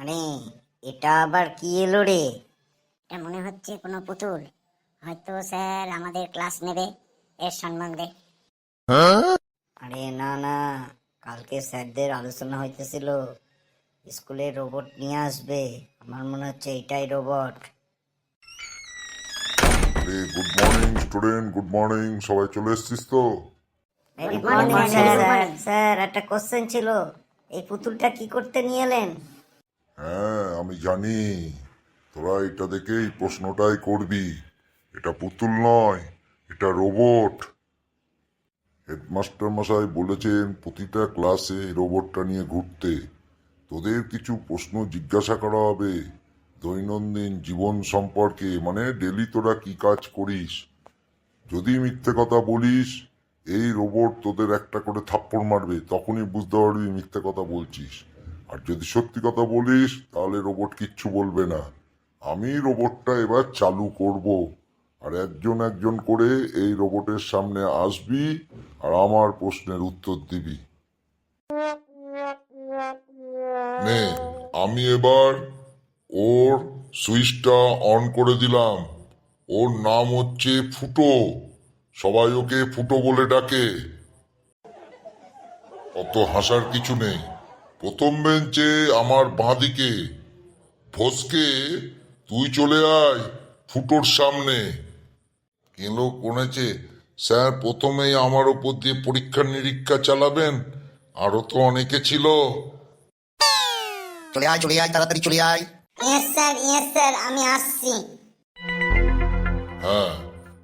আরে এটা আবার কি এলো রে? এটা মনে হচ্ছে কোনো পুতুল। হয়তো স্যার আমাদের ক্লাস নেবে, এর সম্বন্ধে। আরে না না, কালকে স্যারদের আলোচনা হইতেছিল স্কুলে রোবট নিয়ে আসবে। আমার মনে হচ্ছে এটাই robot. Good morning student, good morning. সবাই চলে এসছিস তো? Very Good morning, morning sir. Sir. Sir একটা কোশ্চেন ছিল, এই পুতুলটা কি করতে নিয়ে এলেন? হ্যাঁ, আমি জানি তোরা এটা দেখে এই প্রশ্নটাই করবি। এটা পুতুল নয়, এটা রোবট। হেডমাস্টার মশাই বলেছেন প্রতিটা ক্লাসে এই রোবটটা নিয়ে ঘুরতে। তোদের কিছু প্রশ্ন জিজ্ঞাসা করা হবে দৈনন্দিন জীবন সম্পর্কে, মানে ডেলি তোরা কি কাজ করিস। যদি মিথ্যে কথা বলিস এই রোবট তোদের একটা করে থাপ্পড় মারবে, তখনই বুঝতে পারবি মিথ্যে কথা বলছিস। আর যদি সত্যি কথা বলিস তাহলে রোবট কিচ্ছু বলবে না। আমি রোবটটা এবার চালু করব, আর একজন একজন করে এই রোবটের সামনে আসবি আর আমার প্রশ্নের উত্তর দিবি। নে, আমি এবার ওর সুইচটা অন করে দিলাম। ওর নাম হচ্ছে ফুটো। সবাই ওকে ফুটো বলে ডাকে। অত হাসার কিছু নেই। প্রথম বেঞ্চে আমার বাঁদিকে ফসকে, তুই চলে আয় ফুটোর সামনে। কেলো কোনেছে স্যার, প্রথমেই আমার ওপর দিয়ে পরীক্ষা নিরীক্ষা চালাবেন? আরো তো অনেকে ছিল। চলে আয় তাড়াতাড়ি চলে আয়। ইয়েস স্যার, আমি আসছি। হ্যাঁ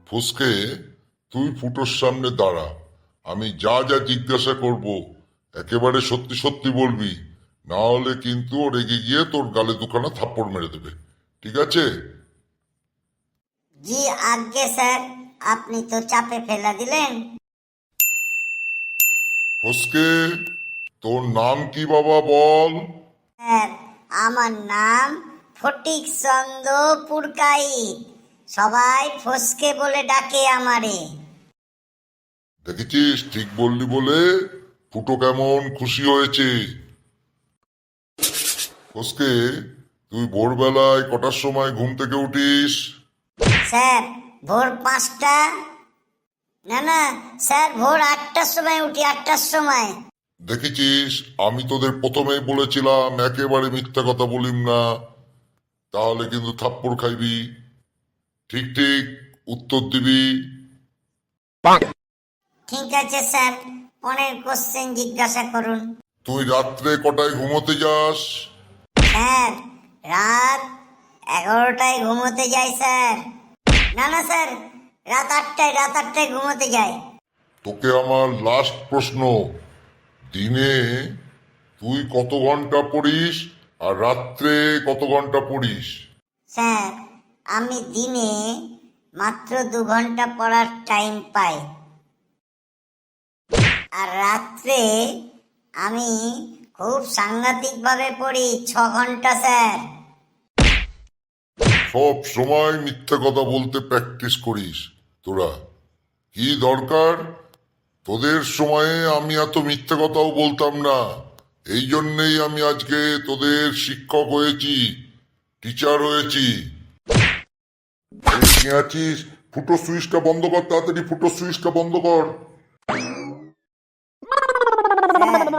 ফসকে, তুই ফুটোর সামনে দাঁড়া। আমি যা যা জিজ্ঞাসা করব একেবারে সত্যি সত্যি বলবি, না হলে কিন্তু ও রেগে গিয়ে তোর গালে দুখানা থাপ্পড় মেরে দেবে, ঠিক আছে? জি আজ্ঞে স্যার, আপনি তো চাপে ফেলা দিলেন। ফসকে, তোর নাম কি বাবা বল? স্যার, আমার নাম ফটিক চন্দ্র পুরকাইত। সবাই ফসকে বলে ডাকে আমারে। দেখেছিস, ঠিক বললি বলে ফুটো কেমন খুশি হয়েছে। ফসকে, তুই ভোরবেলায় কটার সময় ঘুম থেকে উঠিস? স্যার ভোর 5টা, না স্যার ভোর 8টার সময় উঠি, 8টার সময়। দেখেছিস, আমি তোদের প্রথমেই বলেছিলাম একেবারে মিথ্যা কথা বলিম না, তাহলে কিন্তু থাপ্পড় খাইবি। ঠিক ঠিক উত্তর দিবি। ঠিক আছে স্যার, পরের কোশ্চেন জিজ্ঞাসা করুন। তুই রাত্রে কটায় ঘুমোতে যাস? স্যার রাত 11টায় ঘুমোতে যাই স্যার। না স্যার, রাত 8টায় ঘুমোতে যাই। তোকে আমার লাস্ট প্রশ্ন, দিনে তুই কত ঘন্টা পড়িস আর রাত্রে কত ঘন্টা পড়িস? স্যার আমি দিনে মাত্র 2 ঘন্টা পড়ার টাইম পাই, আর রাত্রে আমি খুব সাংঘাতিক ভাবে পড়ি 6 ঘন্টা স্যার। সব সময় মিথ্যে কথা বলতে প্র্যাকটিস করিস তোরা। কি দরকার? তোদের সময়ে আমি এত মিথ্যে কথাও বলতাম না, এই জন্যেই আমি আজকে তোদের শিক্ষক হয়েছি, টিচার হয়েছি। কি আছিস? ফুটো সুইচটা বন্ধ কর, তাড়াতাড়ি ফুটো সুইচটা বন্ধ কর। স্যার,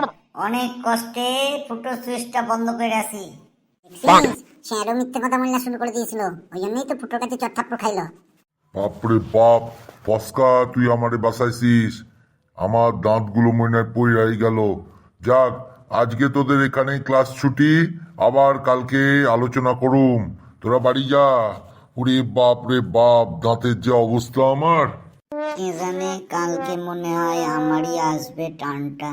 অনেক কষ্টে ফুটো সুইচটা বন্ধ করে আসি। সে আরো মিথ্যে কথা বললা শুরু করে দিয়েছিল, ওই জন্যই তো ফুটোর কাছে চটথাপ্পড় খাইলো। বাপরে বাপ, ফসকা তুই আমারে বাঁচাইছিস। আমার দাঁতগুলো মনে হয় পইড়াই গেল। যাক, আজকে তোদের এখানেই ক্লাস ছুটি, আবার কালকে আলোচনা করুম। তোরা বাড়ি যা। ওরে বাপ রে বাপ, দাঁতের যে অবস্থা আমার। কে জানে, কালকে মনে হয় আমারই আসবে টানটা।